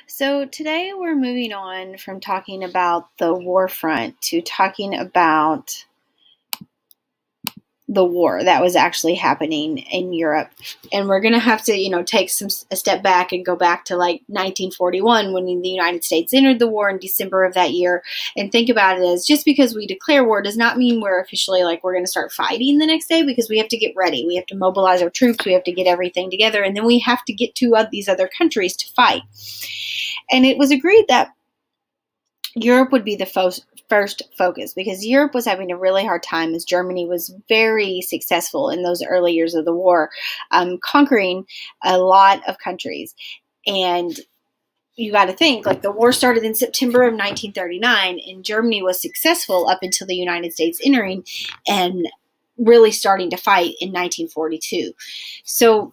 So today we're moving on from talking about the war front to talking about the war that was actually happening in Europe. And we're going to have to, take a step back and go back to like 1941 when the United States entered the war in December of that year, and think about it as just because we declare war does not mean we're officially we're going to start fighting the next day, because we have to get ready. We have to mobilize our troops. We have to get everything together, and then we have to get to these other countries to fight. And it was agreed that Europe would be the first focus, because Europe was having a really hard time as Germany was very successful in those early years of the war, conquering a lot of countries. And you got to think, the war started in September of 1939, and Germany was successful up until the United States entering and really starting to fight in 1942. So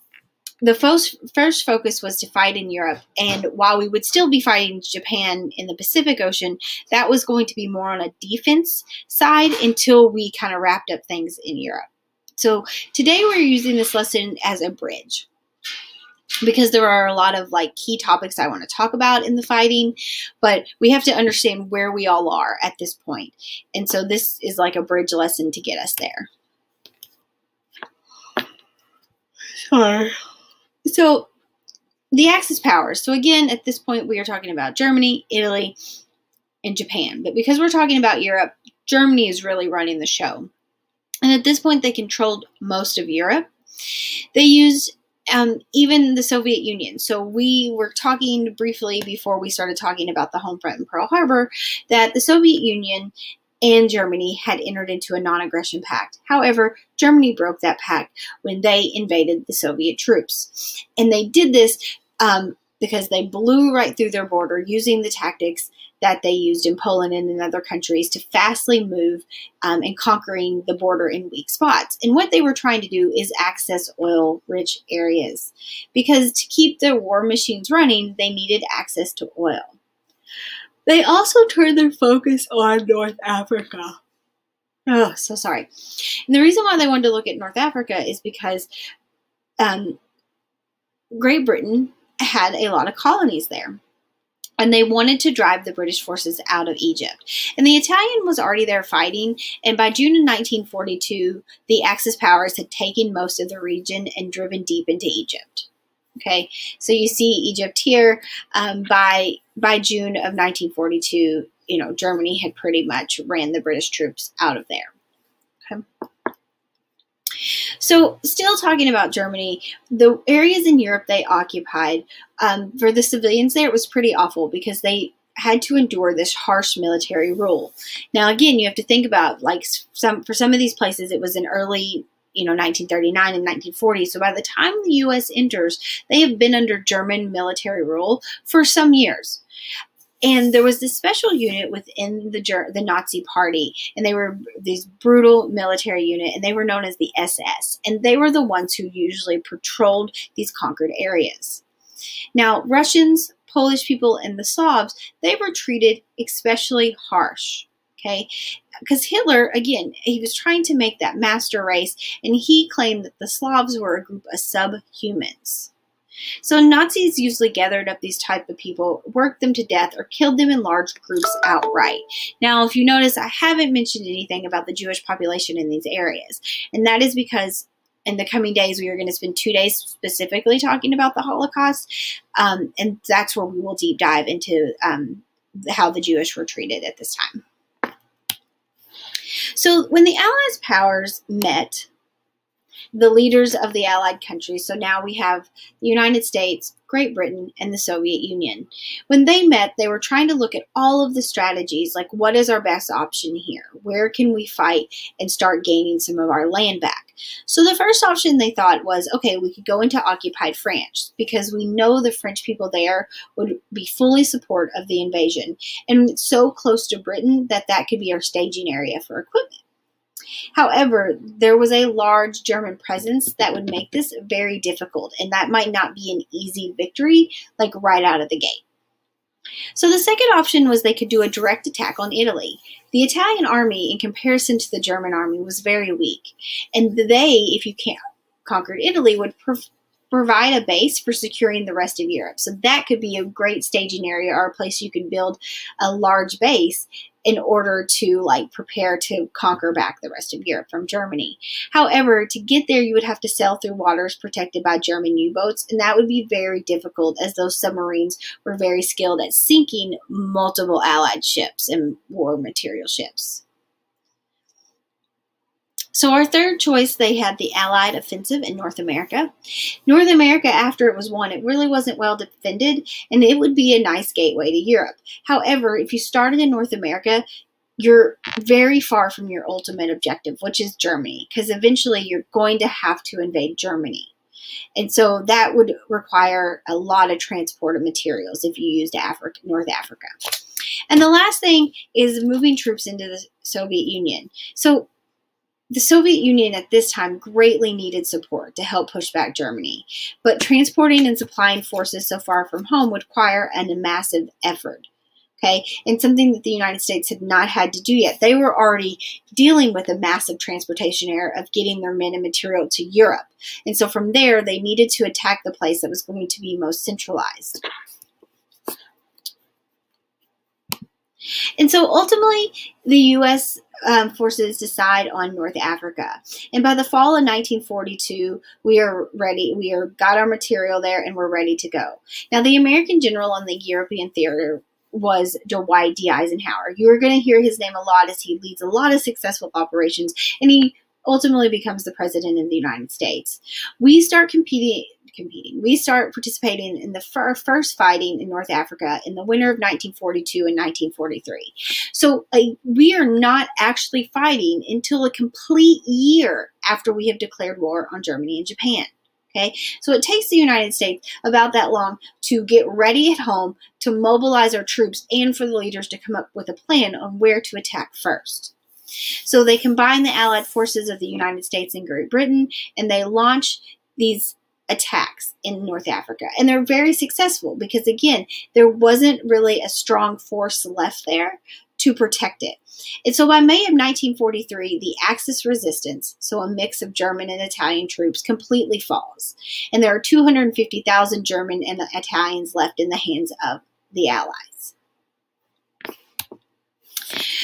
the first focus was to fight in Europe, and while we would still be fighting Japan in the Pacific Ocean, that was going to be more on a defense side until we kind of wrapped up things in Europe. So today we're using this lesson as a bridge, because there are a lot of key topics I want to talk about in the fighting, but we have to understand where we all are at this point. And so this is like a bridge lesson to get us there. Sorry. So the Axis powers. So again, at this point, we are talking about Germany, Italy, and Japan. But because we're talking about Europe, Germany is really running the show. And at this point, they controlled most of Europe. They used even the Soviet Union. So we were talking briefly before we started talking about the home front in Pearl Harbor that the Soviet Union and Germany had entered into a non-aggression pact. However, Germany broke that pact when they invaded the Soviet troops. And they did this because they blew right through their border using the tactics that they used in Poland and in other countries to fastly move and conquering the border in weak spots. And what they were trying to do is access oil-rich areas, because to keep their war machines running, they needed access to oil. They also turned their focus on North Africa. Oh, so sorry. And the reason why they wanted to look at North Africa is because Great Britain had a lot of colonies there, and they wanted to drive the British forces out of Egypt. And the Italian was already there fighting, and by June of 1942, the Axis powers had taken most of the region and driven deep into Egypt. Okay, so you see Egypt here. By June of 1942, Germany had pretty much ran the British troops out of there. Okay. So still talking about Germany, the areas in Europe they occupied, for the civilians there, it was pretty awful because they had to endure this harsh military rule. Now, again, you have to think about for some of these places, it was in early 1939 and 1940. So by the time the U.S. enters, they have been under German military rule for some years. And there was this special unit within the Nazi party, and they were this brutal military unit, and they were known as the SS. And they were the ones who usually patrolled these conquered areas. Now, Russians, Polish people, and the Slavs, they were treated especially harsh. Okay, because Hitler, again, he was trying to make that master race, and he claimed that the Slavs were a group of subhumans. So Nazis usually gathered up these type of people, worked them to death, or killed them in large groups outright. Now, if you notice, I haven't mentioned anything about the Jewish population in these areas, and that is because in the coming days, we are going to spend 2 days specifically talking about the Holocaust, and that's where we will deep dive into how the Jewish were treated at this time. So when the Allied powers met, the leaders of the Allied countries, so now we have the United States, Great Britain, and the Soviet Union. When they met, they were trying to look at all of the strategies, like what is our best option here? Where can we fight and start gaining some of our land back? So the first option they thought was, okay, we could go into occupied France, because we know the French people there would be fully support of the invasion, and it's so close to Britain that that could be our staging area for equipment. However, there was a large German presence that would make this very difficult, and that might not be an easy victory, right out of the gate. So the second option was they could do a direct attack on Italy. The Italian army, in comparison to the German army, was very weak, and they, if you conquered Italy, would provide a base for securing the rest of Europe. So that could be a great staging area or a place you could build a large base in order to like prepare to conquer back the rest of Europe from Germany. However, to get there, you would have to sail through waters protected by German U-boats, and that would be very difficult as those submarines were very skilled at sinking multiple Allied ships and war material ships. So our third choice, they had the Allied offensive in North America. North America, after it was won, it really wasn't well defended, and it would be a nice gateway to Europe. However, if you started in North America, you're very far from your ultimate objective, which is Germany, because eventually you're going to have to invade Germany. And so that would require a lot of transport of materials if you used North Africa. And the last thing is moving troops into the Soviet Union. So the Soviet Union at this time greatly needed support to help push back Germany, but transporting and supplying forces so far from home would require a massive effort, okay, and something that the United States had not had to do yet. They were already dealing with a massive transportation error of getting their men and material to Europe, and so from there, they needed to attack the place that was going to be most centralized. And so ultimately, the U.S. Forces decide on North Africa. And by the fall of 1942, we are ready. We got our material there, and we're ready to go. Now, the American general on the European theater was Dwight D. Eisenhower. You are going to hear his name a lot as he leads a lot of successful operations, and he ultimately becomes the president of the United States. We start competing. We start participating in the first fighting in North Africa in the winter of 1942 and 1943. So we are not actually fighting until a complete year after we have declared war on Germany and Japan. Okay, so it takes the United States about that long to get ready at home, to mobilize our troops, and for the leaders to come up with a plan on where to attack first. So they combine the Allied forces of the United States and Great Britain, and they launch these attacks in North Africa. And they're very successful because, again, there wasn't really a strong force left there to protect it. And so by May of 1943, the Axis resistance, so a mix of German and Italian troops, completely falls. And there are 250,000 German and Italians left in the hands of the Allies.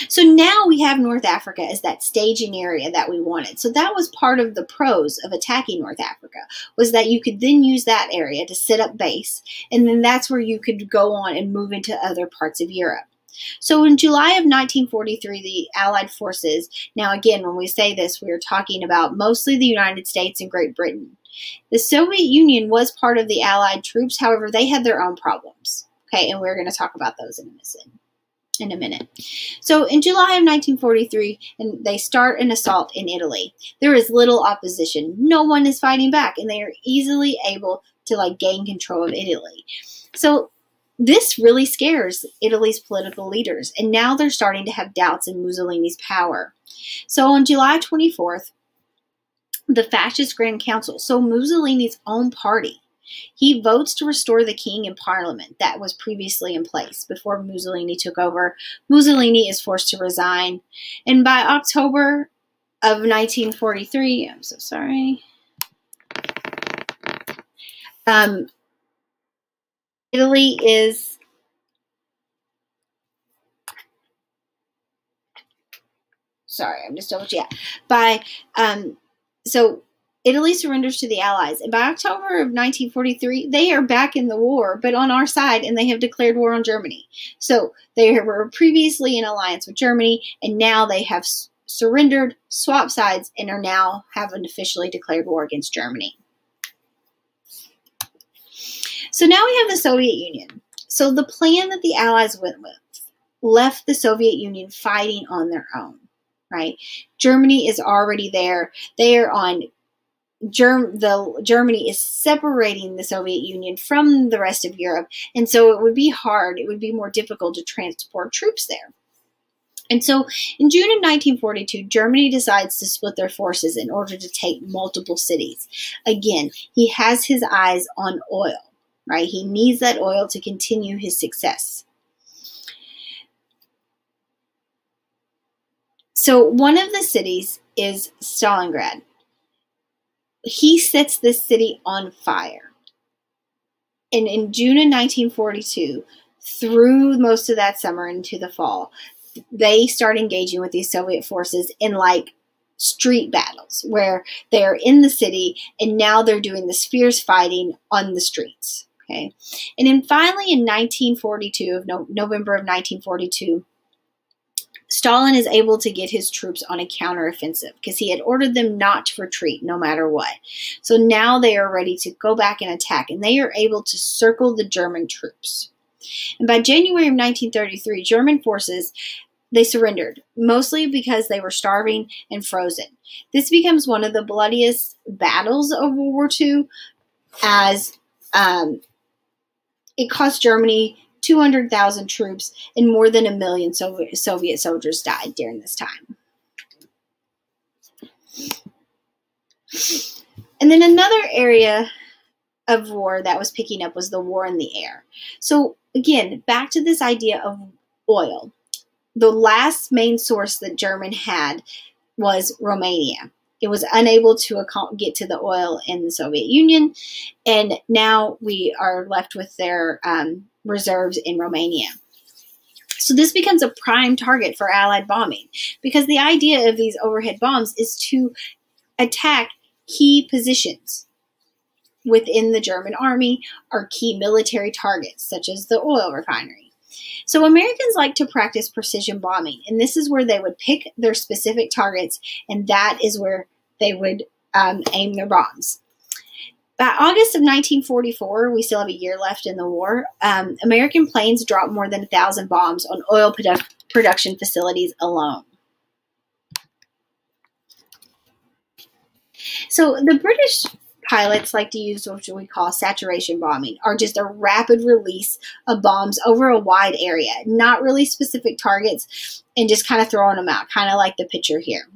So now we have North Africa as that staging area that we wanted. So that was part of the pros of attacking North Africa, was that you could then use that area to set up base, and then that's where you could go on and move into other parts of Europe. So in July of 1943, the Allied forces, now again, when we say this, we are talking about mostly the United States and Great Britain. The Soviet Union was part of the Allied troops, however, they had their own problems. Okay, and we're going to talk about those in a minute. So in July of 1943, and they start an assault in Italy. There is little opposition. No one is fighting back, and they are easily able to gain control of Italy. So this really scares Italy's political leaders, and now they're starting to have doubts in Mussolini's power. So on July 24th, the Fascist Grand Council, so Mussolini's own party, he votes to restore the king and parliament that was previously in place before Mussolini took over. Mussolini is forced to resign. And by October of 1943, I'm so sorry, Italy is so Italy surrenders to the Allies, and by October of 1943, they are back in the war, but on our side, and they have declared war on Germany. So they were previously in alliance with Germany, and now they have surrendered, swapped sides, and are now having officially declared war against Germany. So now we have the Soviet Union. So the plan that the Allies went with left the Soviet Union fighting on their own, right? Germany is already there. They are on Germany is separating the Soviet Union from the rest of Europe, and so it would be hard, it would be more difficult to transport troops there. And so in June of 1942, Germany decides to split their forces in order to take multiple cities. Again, he has his eyes on oil, right? He needs that oil to continue his success. So one of the cities is Stalingrad. he sets this city on fire. And in June of 1942, through most of that summer into the fall, they start engaging with these Soviet forces in like street battles where they're in the city and now they're doing this fierce fighting on the streets. Okay. And then finally in 1942, November of 1942, Stalin is able to get his troops on a counteroffensive because he had ordered them not to retreat no matter what. So now they are ready to go back and attack, and they are able to circle the German troops. And by January of 1933, German forces, they surrendered, mostly because they were starving and frozen. This becomes one of the bloodiest battles of World War II, as it cost Germany 200,000 troops and more than 1 million Soviet soldiers died during this time. And then another area of war that was picking up was the war in the air. So again, back to this idea of oil. The last main source that Germany had was Romania. It was unable to get to the oil in the Soviet Union, and now we are left with their reserves in Romania. So this becomes a prime target for Allied bombing, because the idea of these overhead bombs is to attack key positions within the German army or key military targets, such as the oil refinery. So Americans like to practice precision bombing, and this is where they would pick their specific targets, and that is where they would aim their bombs. By August of 1944, we still have a year left in the war, American planes dropped more than 1,000 bombs on oil production facilities alone. So the British pilots like to use what we call saturation bombing, or just a rapid release of bombs over a wide area, not really specific targets, and just kind of throwing them out, kind of like the picture here.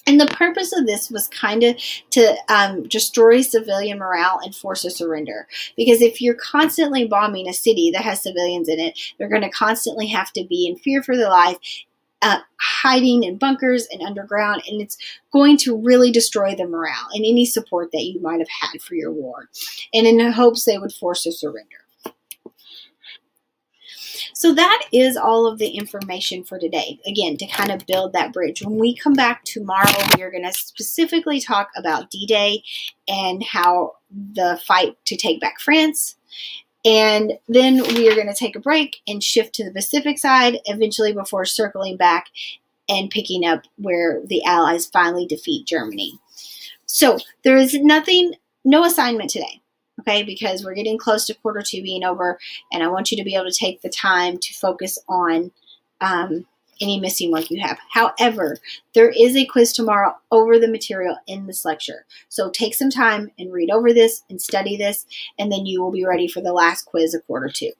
And the purpose of this was kind of to destroy civilian morale and force a surrender. Because if you're constantly bombing a city that has civilians in it, they're going to constantly have to be in fear for their life, hiding in bunkers and underground, and it's going to really destroy the morale and any support that you might have had for your war, and in hopes they would force a surrender. So that is all of the information for today, again, to kind of build that bridge. When we come back tomorrow, we are going to specifically talk about D-Day and how the fight to take back France. And then we are going to take a break and shift to the Pacific side, eventually before circling back and picking up where the Allies finally defeat Germany. So there is no assignment today, okay, because we're getting close to quarter two being over, and I want you to be able to take the time to focus on any missing work you have. However, there is a quiz tomorrow over the material in this lecture. So take some time and read over this and study this, and then you will be ready for the last quiz of quarter two.